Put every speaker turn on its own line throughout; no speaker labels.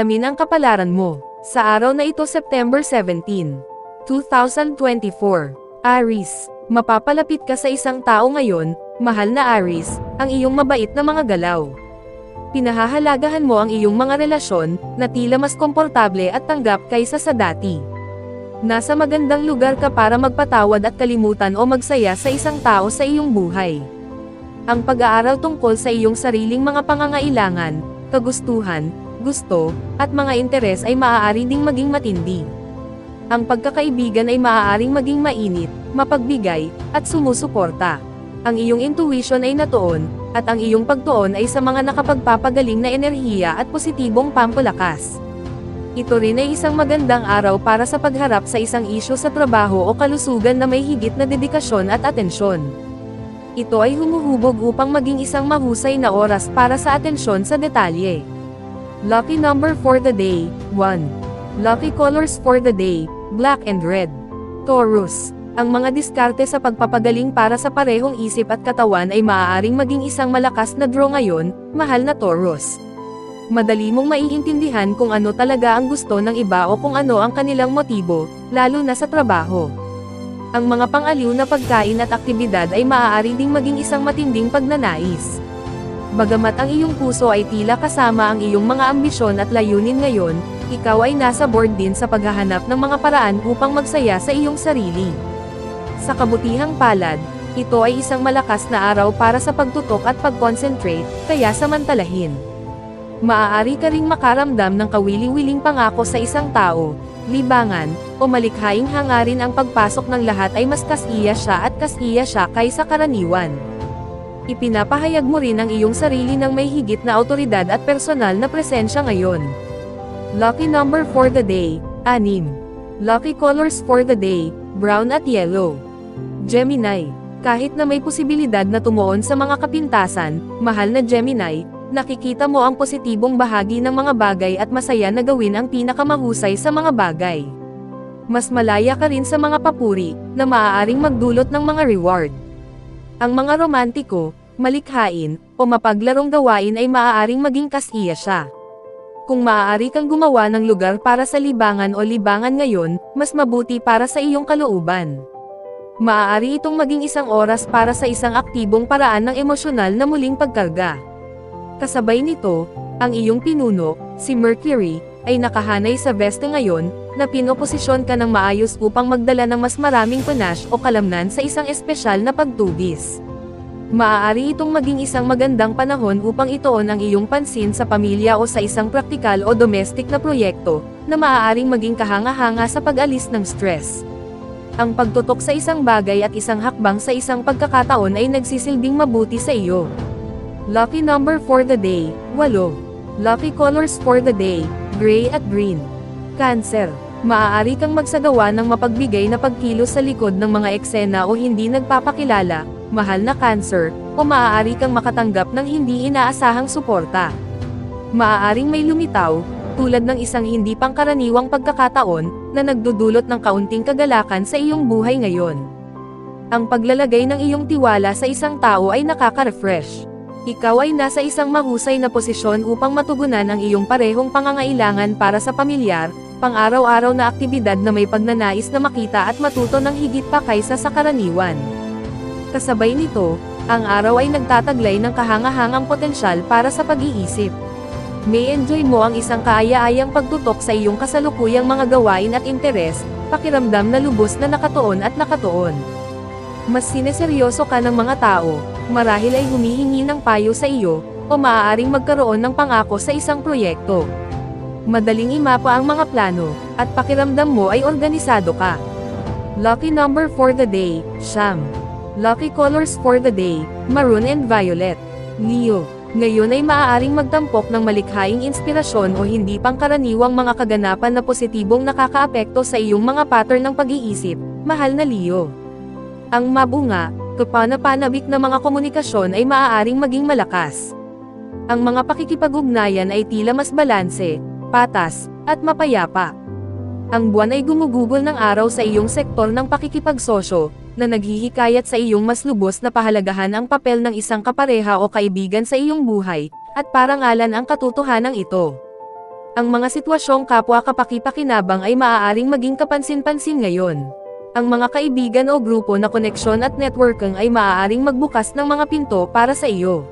Alamin ang kapalaran mo. Sa araw na ito September 17, 2024. Aries, mapapalapit ka sa isang tao ngayon, mahal na Aries, ang iyong mabait na mga galaw. Pinahahalagahan mo ang iyong mga relasyon, na tila mas komportable at tanggap kaysa sa dati. Nasa magandang lugar ka para magpatawad at kalimutan o magsaya sa isang tao sa iyong buhay. Ang pag-aaral tungkol sa iyong sariling mga pangangailangan, kagustuhan, gusto, at mga interes ay maaari ding maging matindi. Ang pagkakaibigan ay maaaring maging mainit, mapagbigay, at sumusuporta. Ang iyong intuition ay natuon, at ang iyong pagtuon ay sa mga nakapagpapagaling na enerhiya at positibong pampalakas. Ito rin ay isang magandang araw para sa pagharap sa isang isyu sa trabaho o kalusugan na may higit na dedikasyon at atensyon. Ito ay humuhubog upang maging isang mahusay na oras para sa atensyon sa detalye. Lucky number for the day, 1. Lucky colors for the day, black and red. Taurus, ang mga diskarte sa pagpapagaling para sa parehong isip at katawan ay maaaring maging isang malakas na draw ngayon, mahal na Taurus. Madali mong maiintindihan kung ano talaga ang gusto ng iba o kung ano ang kanilang motibo, lalo na sa trabaho. Ang mga pang-aliw na pagkain at aktibidad ay maaari ding maging isang matinding pagnanais. Bagamat ang iyong puso ay tila kasama ang iyong mga ambisyon at layunin ngayon, ikaw ay nasa board din sa paghahanap ng mga paraan upang magsaya sa iyong sarili. Sa kabutihang palad, ito ay isang malakas na araw para sa pagtutok at pag-concentrate, kaya samantalahin. Maaari ka ring makaramdam ng kawili-wiling pangako sa isang tao, libangan, o malikhaing hangarin ang pagpasok ng lahat ay mas kasiya siya kaysa karaniwan. Ipinapahayag mo rin ang iyong sarili ng may higit na awtoridad at personal na presensya ngayon. Lucky number for the day, 6. Lucky colors for the day, brown at yellow. Gemini, kahit na may posibilidad na tumuon sa mga kapintasan, mahal na Gemini, nakikita mo ang positibong bahagi ng mga bagay at masaya na gawin ang pinakamahusay sa mga bagay. Mas malaya ka rin sa mga papuri, na maaaring magdulot ng mga reward. Ang mga romantiko, malikhain, o mapaglarong gawain ay maaaring maging kasiya siya. Kung maaari kang gumawa ng lugar para sa libangan o libangan ngayon, mas mabuti para sa iyong kalooban. Maaari itong maging isang oras para sa isang aktibong paraan ng emosyonal na muling pagkarga. Kasabay nito, ang iyong pinuno, si Mercury, ay nakahanay sa beste ngayon, na pinoposisyon ka ng maayos upang magdala ng mas maraming panache o kalamnan sa isang espesyal na pagtubis. Maaari itong maging isang magandang panahon upang ituon ang iyong pansin sa pamilya o sa isang praktikal o domestic na proyekto, na maaaring maging kahanga-hanga sa pag-alis ng stress. Ang pagtutok sa isang bagay at isang hakbang sa isang pagkakataon ay nagsisilbing mabuti sa iyo. Lucky number for the day, 8. Lucky colors for the day, gray at green. Cancer, maaari kang magsagawa ng mapagbigay na pagkilos sa likod ng mga eksena o hindi nagpapakilala, mahal na Cancer, o maaari kang makatanggap ng hindi inaasahang suporta. Maaaring may lumitaw, tulad ng isang hindi pangkaraniwang pagkakataon, na nagdudulot ng kaunting kagalakan sa iyong buhay ngayon. Ang paglalagay ng iyong tiwala sa isang tao ay nakaka-refresh. Ikaw ay nasa isang mahusay na posisyon upang matugunan ang iyong parehong pangangailangan para sa pamilyar, pang-araw-araw na aktibidad na may pagnanais na makita at matuto ng higit pa kaysa sa karaniwan. Kasabay nito, ang araw ay nagtataglay ng kahanga-hangang potensyal para sa pag-iisip. May enjoy mo ang isang kaaya-ayang pagtutok sa iyong kasalukuyang mga gawain at interes, pakiramdam na lubos na nakatuon at nakatuon. Mas sineseryoso ka ng mga tao, marahil ay humihingi ng payo sa iyo, o maaaring magkaroon ng pangako sa isang proyekto. Madaling imapa ang mga plano, at pakiramdam mo ay organisado ka. Lucky number for the day, 9. Lucky colors for the day, maroon and violet. Leo, ngayon ay maaaring magtampok ng malikhaing inspirasyon o hindi pangkaraniwang mga kaganapan na positibong nakakaapekto sa iyong mga pattern ng pag-iisip, mahal na Leo. Ang mabunga, kapanapanabik na mga komunikasyon ay maaaring maging malakas. Ang mga pakikipag-ugnayan ay tila mas balanse, patas, at mapayapa. Ang buwan ay gumugugol ng araw sa iyong sektor ng pakikipagsosyo, na naghihikayat sa iyong mas lubos na pahalagahan ang papel ng isang kapareha o kaibigan sa iyong buhay, at parangalan ang katotohanan ito. Ang mga sitwasyong kapwa kapaki-pakinabang ay maaaring maging kapansin-pansin ngayon. Ang mga kaibigan o grupo na koneksyon at networking ay maaaring magbukas ng mga pinto para sa iyo.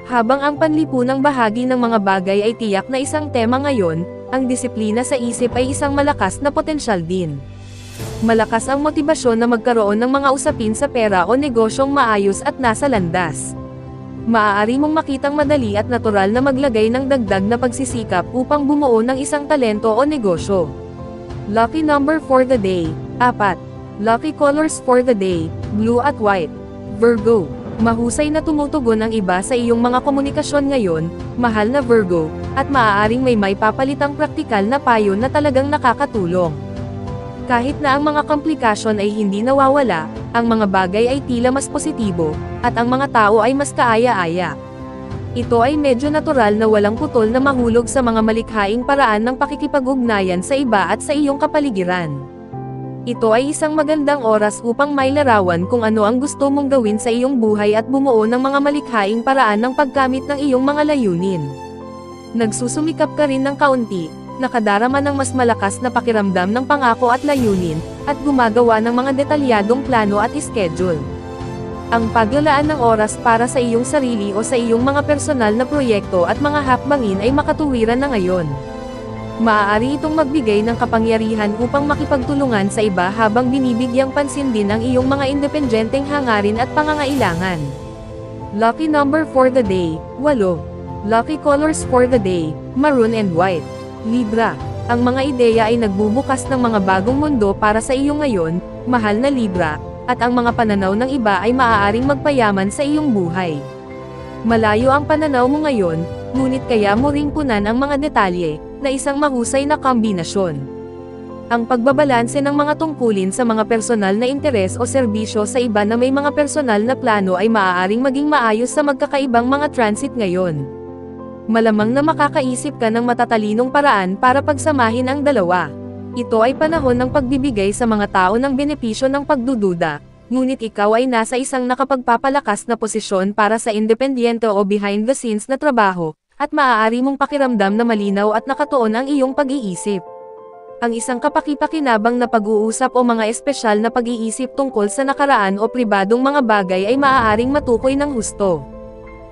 Habang ang panlipunang bahagi ng mga bagay ay tiyak na isang tema ngayon, ang disiplina sa isip ay isang malakas na potensyal din. Malakas ang motibasyon na magkaroon ng mga usapin sa pera o negosyong maayos at nasa landas. Maaari mong makitang madali at natural na maglagay ng dagdag na pagsisikap upang bumuo ng isang talento o negosyo. Lucky number for the day, 4. Lucky colors for the day, blue at white. Virgo, mahusay na tumutugon ang iba sa iyong mga komunikasyon ngayon, mahal na Virgo, at maaaring may papalitang praktikal na payo na talagang nakakatulong. Kahit na ang mga komplikasyon ay hindi nawawala, ang mga bagay ay tila mas positibo, at ang mga tao ay mas kaaya-aya. Ito ay medyo natural na walang putol na mahulog sa mga malikhaing paraan ng pakikipag-ugnayan sa iba at sa iyong kapaligiran. Ito ay isang magandang oras upang mailarawan kung ano ang gusto mong gawin sa iyong buhay at bumuo ng mga malikhaing paraan ng pagkamit ng iyong mga layunin. Nagsusumikap ka rin ng kaunti, nakadarama ng mas malakas na pakiramdam ng pangako at layunin, at gumagawa ng mga detalyadong plano at schedule. Ang paglalaan ng oras para sa iyong sarili o sa iyong mga personal na proyekto at mga hakbangin ay makatuwiran na ngayon. Maaari itong magbigay ng kapangyarihan upang makipagtulungan sa iba habang binibigyang pansin din ang iyong mga independenteng hangarin at pangangailangan. Lucky number for the day, 8. Lucky colors for the day, maroon and white. Libra, ang mga ideya ay nagbubukas ng mga bagong mundo para sa iyo ngayon, mahal na Libra, at ang mga pananaw ng iba ay maaaring magpayaman sa iyong buhay. Malayo ang pananaw mo ngayon, ngunit kaya mo ring punan ang mga detalye, na isang mahusay na kombinasyon. Ang pagbabalanse ng mga tungkulin sa mga personal na interes o serbisyo sa iba na may mga personal na plano ay maaaring maging maayos sa magkakaibang mga transit ngayon. Malamang na makakaisip ka ng matatalinong paraan para pagsamahin ang dalawa. Ito ay panahon ng pagbibigay sa mga tao ng benepisyo ng pagdududa, ngunit ikaw ay nasa isang nakapagpapalakas na posisyon para sa independyente o behind the scenes na trabaho, at maaari mong pakiramdam na malinaw at nakatuon ang iyong pag-iisip. Ang isang kapaki-pakinabang na pag-uusap o mga espesyal na pag-iisip tungkol sa nakaraan o pribadong mga bagay ay maaaring matukoy ng husto.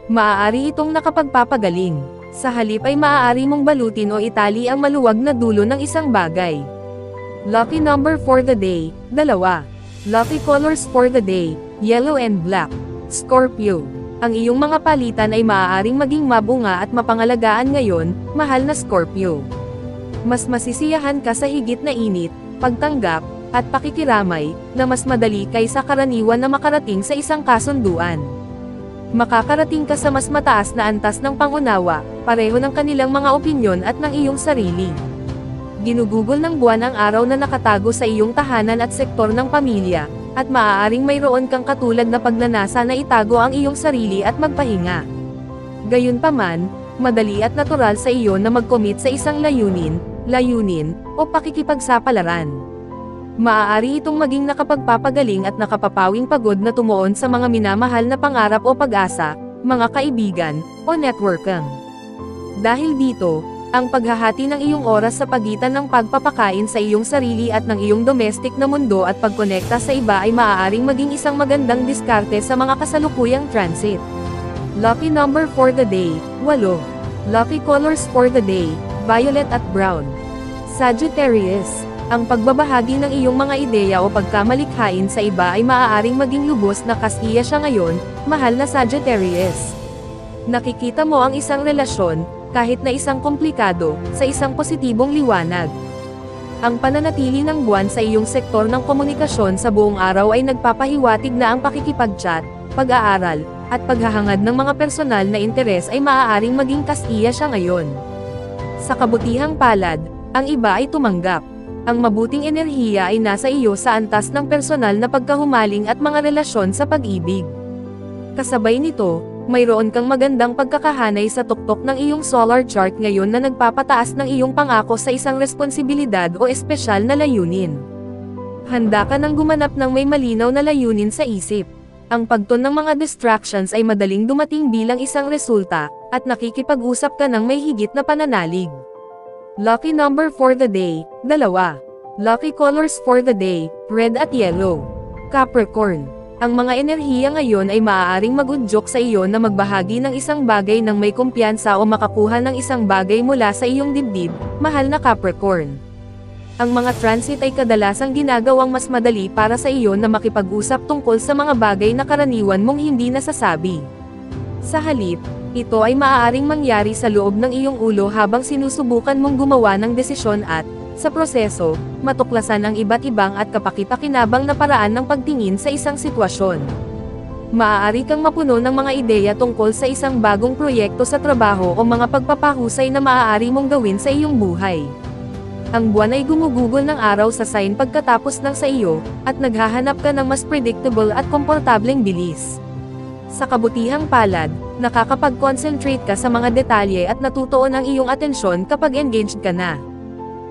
Maaari itong nakapagpapagaling. Sa halip ay maaari mong balutin o itali ang maluwag na dulo ng isang bagay. Lucky number for the day, 2. Lucky colors for the day, yellow and black. Scorpio, ang iyong mga palitan ay maaaring maging mabunga at mapangalagaan ngayon, mahal na Scorpio. Mas masisiyahan ka sa higit na init, pagtanggap, at pakikiramay, na mas madali kaysa karaniwan na makarating sa isang kasunduan. Makakarating ka sa mas mataas na antas ng pangunawa, pareho ng kanilang mga opinyon at ng iyong sarili. Ginugugol ng buwan ang araw na nakatago sa iyong tahanan at sektor ng pamilya, at maaaring mayroon kang katulad na pagnanasa na itago ang iyong sarili at magpahinga. Gayunpaman, madali at natural sa iyo na mag-commit sa isang layunin, o pakikipagsapalaran. Maaari itong maging nakapagpapagaling at nakapapawing pagod na tumuon sa mga minamahal na pangarap o pag-asa, mga kaibigan, o networking. Dahil dito, ang paghahati ng iyong oras sa pagitan ng pagpapakain sa iyong sarili at ng iyong domestic na mundo at pagkonekta sa iba ay maaaring maging isang magandang diskarte sa mga kasalukuyang transit. Lucky number for the day, 8. Lucky colors for the day, violet at brown. Sagittarius, ang pagbabahagi ng iyong mga ideya o pagkamalikhain sa iba ay maaaring maging lubos na kasiya siya ngayon, mahal na Sagittarius. Nakikita mo ang isang relasyon, kahit na isang komplikado, sa isang positibong liwanag. Ang pananatili ng buwan sa iyong sektor ng komunikasyon sa buong araw ay nagpapahiwatig na ang pakikipag-chat, pag-aaral, at paghahangad ng mga personal na interes ay maaaring maging kasiya siya ngayon. Sa kabutihang palad, ang iba ay tumanggap. Ang mabuting enerhiya ay nasa iyo sa antas ng personal na pagkahumaling at mga relasyon sa pag-ibig. Kasabay nito, mayroon kang magandang pagkakahanay sa tuktok ng iyong solar chart ngayon na nagpapataas ng iyong pangako sa isang responsibilidad o espesyal na layunin. Handa ka nang gumanap ng may malinaw na layunin sa isip. Ang pagton ng mga distractions ay madaling dumating bilang isang resulta, at nakikipag-usap ka ng may higit na pananalig. Lucky number for the day, 2. Lucky colors for the day, red at yellow. Capricorn. Ang mga enerhiya ngayon ay maaaring mag-udyok sa iyo na magbahagi ng isang bagay ng may kumpiyansa o makakuha ng isang bagay mula sa iyong dibdib, mahal na Capricorn. Ang mga transit ay kadalasang ginagawang mas madali para sa iyo na makipag-usap tungkol sa mga bagay na karaniwan mong hindi nasasabi. Sa halip, ito ay maaaring mangyari sa loob ng iyong ulo habang sinusubukan mong gumawa ng desisyon at, sa proseso, matuklasan ang iba't ibang at kapaki-pakinabang na paraan ng pagtingin sa isang sitwasyon. Maaari kang mapuno ng mga ideya tungkol sa isang bagong proyekto sa trabaho o mga pagpapahusay na maaari mong gawin sa iyong buhay. Ang buwan ay gumugugol ng araw sa sign pagkatapos ng sa iyo, at naghahanap ka ng mas predictable at komportableng bilis. Sa kabutihang palad, nakakapag-concentrate ka sa mga detalye at natutuon ang iyong atensyon kapag engaged ka na.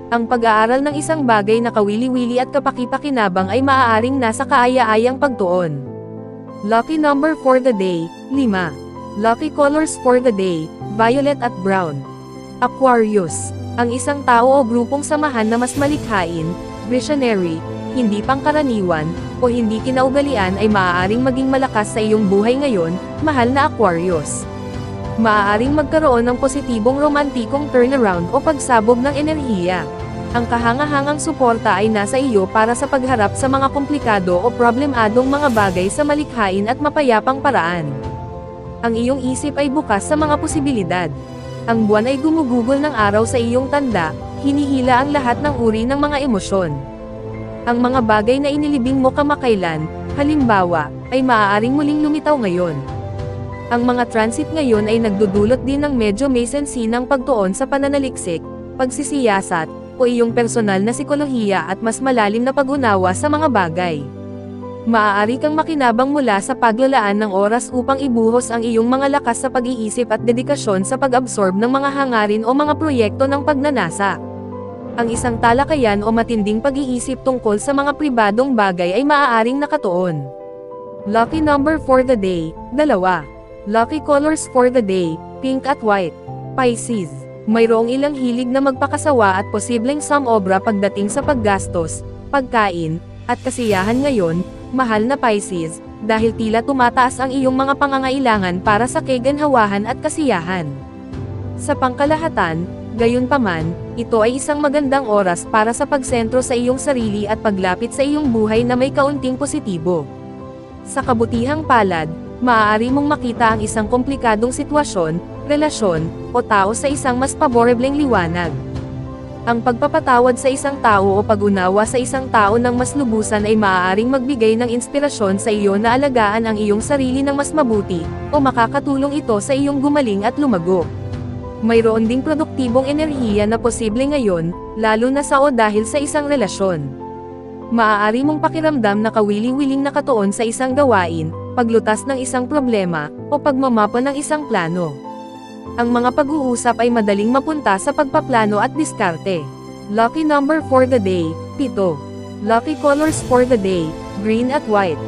Ang pag-aaral ng isang bagay na kawili-wili at kapaki-pakinabang ay maaaring nasa kaaya-ayang pagtuon. Lucky number for the day, 5. Lucky colors for the day, violet at brown. Aquarius. Ang isang tao o grupong samahan na mas malikhain, visionary, hindi pangkaraniwan, o hindi kinaugalian ay maaaring maging malakas sa iyong buhay ngayon, mahal na Aquarius. Maaaring magkaroon ng positibong romantikong turnaround o pagsabog ng enerhiya. Ang kahangahangang suporta ay nasa iyo para sa pagharap sa mga komplikado o problemadong mga bagay sa malikhain at mapayapang paraan. Ang iyong isip ay bukas sa mga posibilidad. Ang buwan ay gumugugol ng araw sa iyong tanda, hinihila ang lahat ng uri ng mga emosyon. Ang mga bagay na inilibing mo kamakailan, halimbawa, ay maaaring muling lumitaw ngayon. Ang mga transit ngayon ay nagdudulot din ng medyo may sensinang pagtuon sa pananaliksik, pagsisiyasat, o iyong personal na sikolohiya at mas malalim na pag-unawa sa mga bagay. Maaari kang makinabang mula sa paglalaan ng oras upang ibuhos ang iyong mga lakas sa pag-iisip at dedikasyon sa pag-absorb ng mga hangarin o mga proyekto ng pagnanasa. Ang isang talakayan o matinding pag-iisip tungkol sa mga pribadong bagay ay maaaring nakatuon. Lucky number for the day, 2. Lucky colors for the day, pink at white. Pisces. Mayroong ilang hilig na magpakasawa at posibleng samobra pagdating sa paggastos, pagkain, at kasiyahan ngayon, mahal na Pisces, dahil tila tumataas ang iyong mga pangangailangan para sa kaganhawahan at kasiyahan. Sa pangkalahatan, gayunpaman, ito ay isang magandang oras para sa pagsentro sa iyong sarili at paglapit sa iyong buhay na may kaunting positibo. Sa kabutihang palad, maaari mong makita ang isang komplikadong sitwasyon, relasyon, o tao sa isang mas paborebleng liwanag. Ang pagpapatawad sa isang tao o pag-unawa sa isang tao ng mas lubusan ay maaaring magbigay ng inspirasyon sa iyo na alagaan ang iyong sarili ng mas mabuti, o makakatulong ito sa iyong gumaling at lumago. Mayroon ding produktibong enerhiya na posible ngayon, lalo na sa o dahil sa isang relasyon. Maaari mong pakiramdam na kawili-wiling nakatuon sa isang gawain, paglutas ng isang problema, o pagmamapa ng isang plano. Ang mga pag-uusap ay madaling mapunta sa pagpaplano at diskarte. Lucky number for the day, 7. Lucky colors for the day, green at white.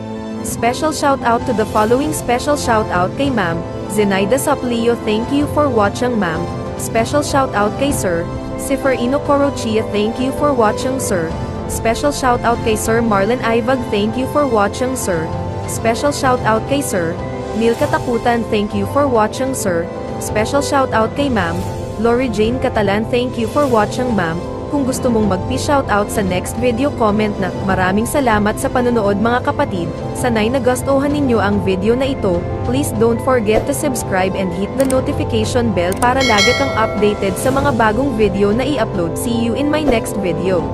Special shout out to the following. Special shout out kay Ma'am Zenaida Soplio, thank you for watching ma'am. Special shout out kay Sir Seferino Corochia, thank you for watching sir. Special shout out kay Sir Marlon Ivag, thank you for watching sir. Special shout out kay Sir Neil Katakutan, thank you for watching sir. Special shout out kay Ma'am Lori Jane Catalan, thank you for watching ma'am. Kung gusto mong mag-shoutout sa next video, comment na. Maraming salamat sa panonood mga kapatid. Sanay nagustuhan ninyo ang video na ito. Please don't forget to subscribe and hit the notification bell para lagi kang updated sa mga bagong video na i-upload. See you in my next video.